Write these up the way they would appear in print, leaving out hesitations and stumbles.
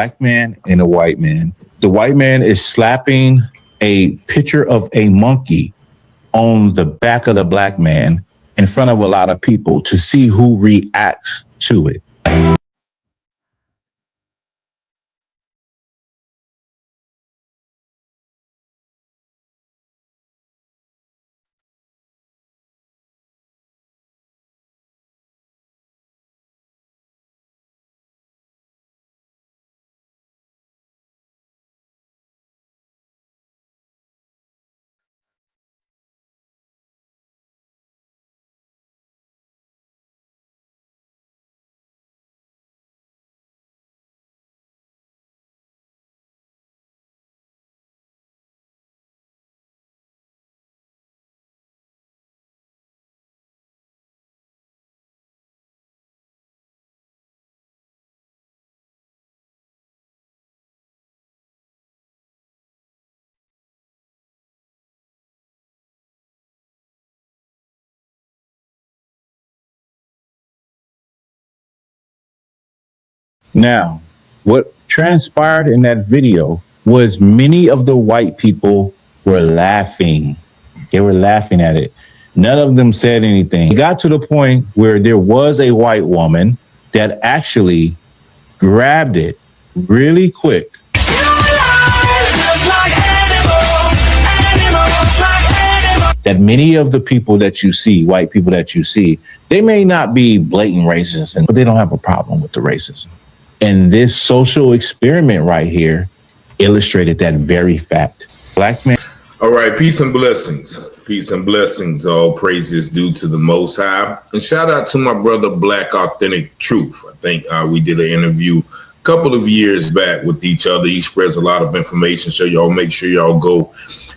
black man and a white man. The white man is slapping a picture of a monkey on the back of the black man in front of a lot of people to see who reacts to it. Now, what transpired in that video was many of the white people were laughing. They were laughing at it. None of them said anything. It got to the point where there was a white woman that actually grabbed it really quick. That many of the people that you see, white people that you see, they may not be blatant racists, but they don't have a problem with the racism. And this social experiment right here illustrated that very fact. Black man. All right, peace and blessings. Peace and blessings. All praises due to the Most High. And shout out to my brother, Black Authentic Truth. I think we did an interview a couple of years back with each other. He spreads a lot of information, so y'all make sure y'all go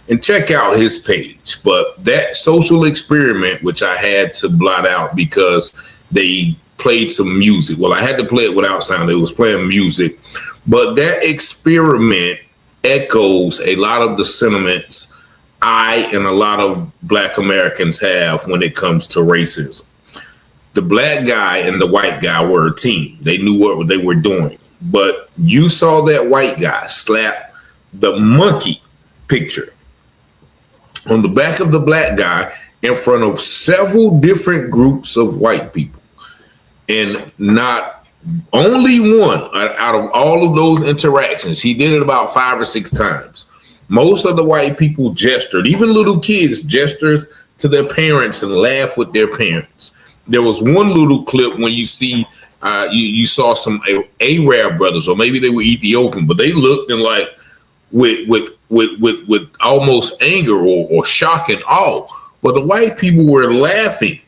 and check out his page. But that social experiment, which I had to blot out because they played some music. Well, I had to play it without sound. It was playing music. But that experiment echoes a lot of the sentiments I and a lot of Black Americans have when it comes to racism. The black guy and the white guy were a team. They knew what they were doing. But you saw that white guy slap the monkey picture on the back of the black guy in front of several different groups of white people. And not only one out of all of those interactions, he did it about 5 or 6 times. Most of the white people gestured, even little kids gestures to their parents and laugh with their parents. There was one little clip when you see, you saw some Arab brothers, or maybe they were Ethiopian, but they looked and like with almost anger or shock and awe. But the white people were laughing.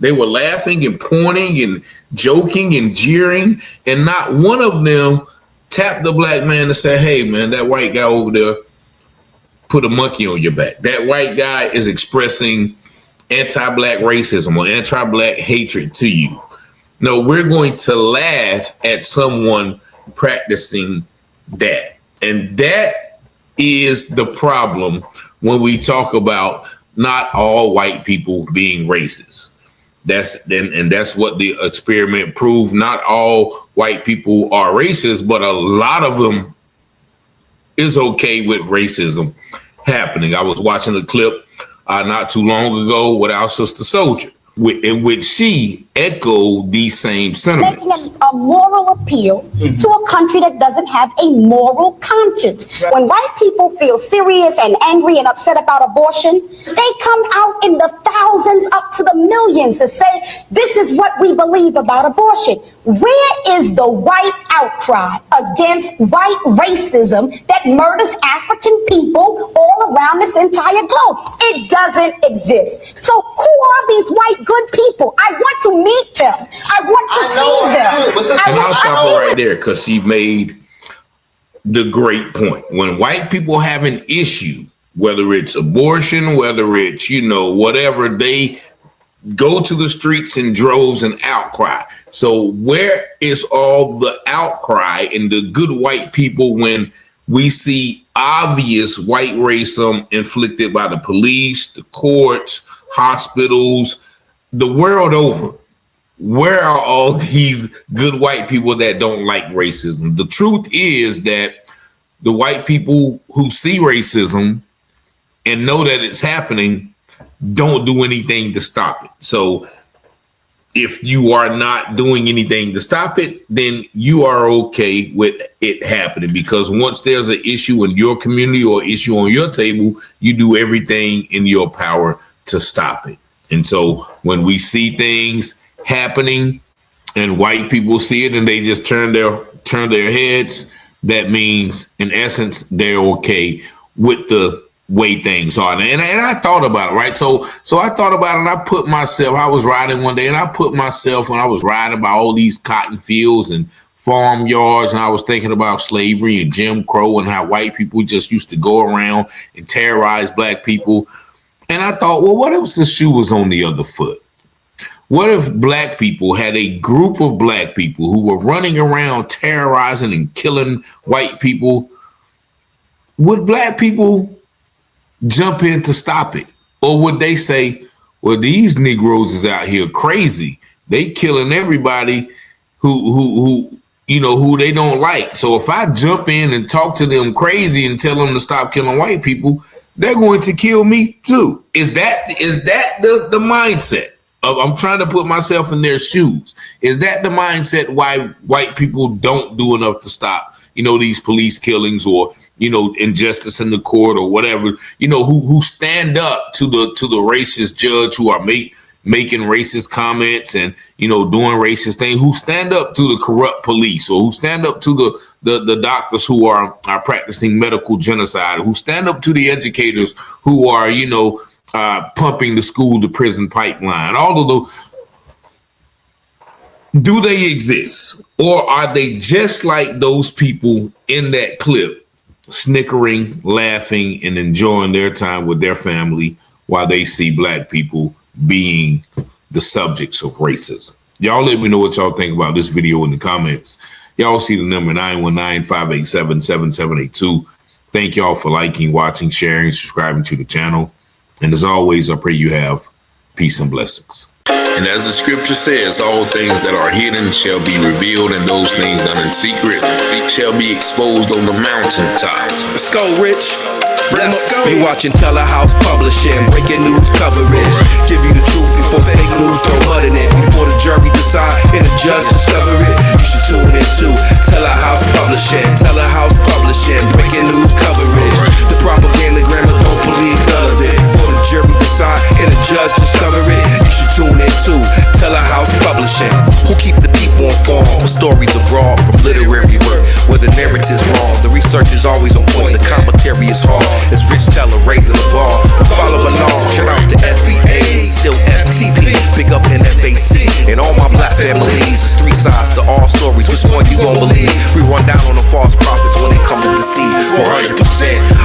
They were laughing and pointing and joking and jeering, and not one of them tapped the black man and said, "Hey, man, that white guy over there put a monkey on your back. That white guy is expressing anti-black racism or anti-black hatred to you." No, we're going to laugh at someone practicing that. And that is the problem when we talk about not all white people being racist. That's what the experiment proved. Not all white people are racist, but a lot of them is okay with racism happening. I was watching a clip not too long ago with our sister Soldier, in which she echoed these same sentiments. Making a moral appeal to a country that doesn't have a moral conscience. Right. When white people feel serious and angry and upset about abortion, they come out in the thousands up to the millions to say, this is what we believe about abortion. Where is the white outcry against white racism that murders African people all around this entire globe? It doesn't exist. So who are these white good people? I want to meet them. I want to see them. And I'll stop her right there because she made the great point. When white people have an issue, whether it's abortion, whether it's, whatever, they go to the streets in droves and outcry. So where is all the outcry and the good white people when we see obvious white racism inflicted by the police, the courts, hospitals, the world over? where are all these good white people that don't like racism? The truth is that the white people who see racism and know that it's happening don't do anything to stop it. So if you are not doing anything to stop it, then you are okay with it happening, because once there's an issue in your community or issue on your table, you do everything in your power to stop it. And so when we see things happening and white people see it and they just turn their heads, that means in essence they're okay with the way things are. And I thought about it, right? So I thought about it, and I put myself, I was riding one day and I put myself, when I was riding by all these cotton fields and farmyards, and I was thinking about slavery and Jim Crow and how white people just used to go around and terrorize black people. And I thought, well, what if the shoe was on the other foot? What if black people had a group of black people who were running around terrorizing and killing white people? Would black people jump in to stop it? Or would they say, well, these Negroes is out here crazy. They killing everybody who they don't like. So if I jump in and talk to them crazy and tell them to stop killing white people, they're going to kill me too. Is that the mindset of, I'm trying to put myself in their shoes? Is that the mindset why white people don't do enough to stop, these police killings or, injustice in the court or whatever, who stand up to the racist judge who are making racist comments and, doing racist things, who stand up to the corrupt police, or who stand up to the doctors who are practicing medical genocide, who stand up to the educators who are, pumping the school to prison pipeline. All of those, do they exist? Or are they just like those people in that clip, snickering, laughing, and enjoying their time with their family while they see black people being the subjects of racism? Y'all let me know what y'all think about this video in the comments. Y'all see the number 919-587-7782. Thank y'all for liking, watching, sharing, subscribing to the channel. And as always, I pray you have peace and blessings. And as the scripture says, all things that are hidden shall be revealed, and those things done in secret shall be exposed on the mountaintop. Let's go, Rich. Let's go. You watching Telehouse Publishing, breaking news coverage. Give you the truth before fake news throw mud in it. Before the jury decide and the judge discover it, you should tune in to Telehouse Publishing. Telehouse Publishing, breaking news coverage. The propaganda grammar, don't believe none of it. Before the jury decide and the judge discover it, you should tune in to Telehouse Publishing. Who keep the people informed with stories abroad from literary work where the narrative's wrong. The research is always on point, the commentary is hard. It's Rich Teller raising the bar. Follow along. Shout out to FBA, still FTP. Big up NFAC and all my black families. There's three sides to all stories. Which one you gon' believe? We run down on the false prophets when they come to deceive. 100%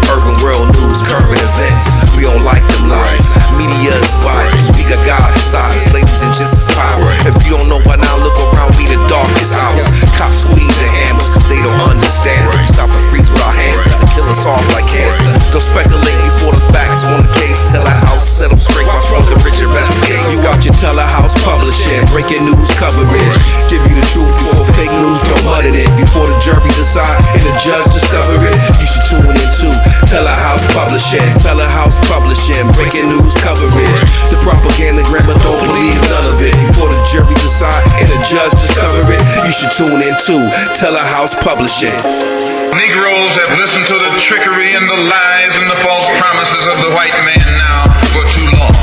urban world news, current events. We don't like them lies. Media is biased. We got God inside us. Ladies and just as power. If you don't know by now, look around me, the darkest hours. Cops squeezing hammers cause they don't understand. We stop and freeze with our hands to kill us off like cancer. Don't speculate before the facts on the case. Telehouse set them straight while smoking rich investigating. You watching Telehouse Publishing, breaking news coverage. Give you the truth before fake news throw mud in it. Before the jury decide and the judge discover it, you should tune in to Telehouse Publishing. Telehouse Publishing, breaking news coverage. The propaganda grammar, don't believe none of it. Before the jury decide and the judge discover it, you should tune in to Telehouse Publishing. Negroes have listened to the trickery and the lies and the false promises of the white man now for too long.